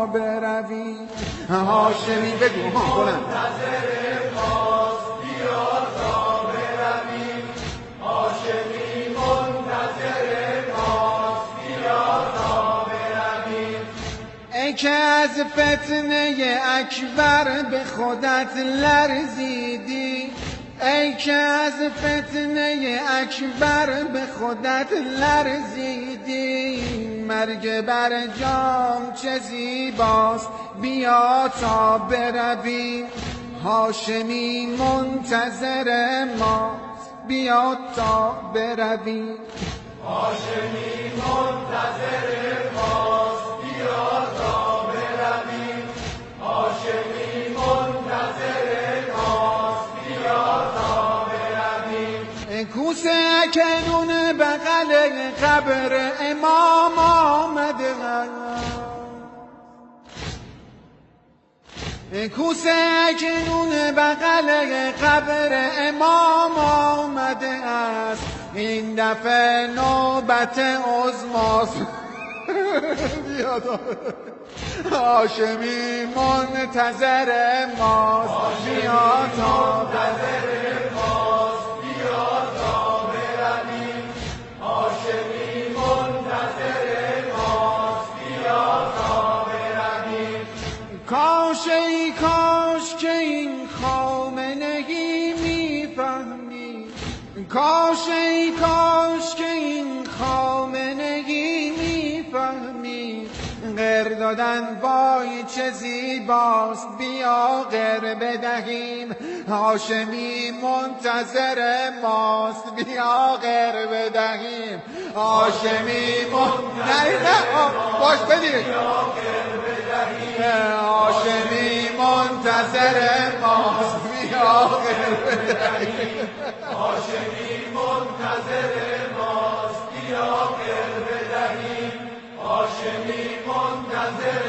تا برویم. هاشمی بگو ها بلند. منتظر ماست بیا تا برویم. هاشمی منتظر ماست بیا تا برویم. ای که از فتنه اکبر به خودت لرزیدی، ای که از فتنه اکبر به خودت لرزیدی، مرگ بر جام چه زیباست بیا تا برویم. هاشمی منتظر ماست بیا تا برویم. هاشمی منتظر ماست بیا تا برویم. هاشمی منتظر ماست بیا تا برویم. کوسه کنون بغل قبر امام آمده، کوسه کنون بغل قبر امام آمده است. این دفعه نوبت عظماست هاشمی منتظر ماست بیا تا منتظر ماست بیا تا برویم. هاشمی منتظر ماست بیا تا برویم. کاش ای کاش که این خامنگی میفهمی، کاش ای کاش که این خامنگی میفهمی، غر دادن وای چه زیباست بیا غر بدهیم. هاشمی منتظر ماست بیا غر بدهیم. هاشمی منتظر باش بدید. هاشمی منتظر ماست بیا غر بدهیم. هاشمی منتظر ماست بیا غر بدهیم. هاشمی منتظر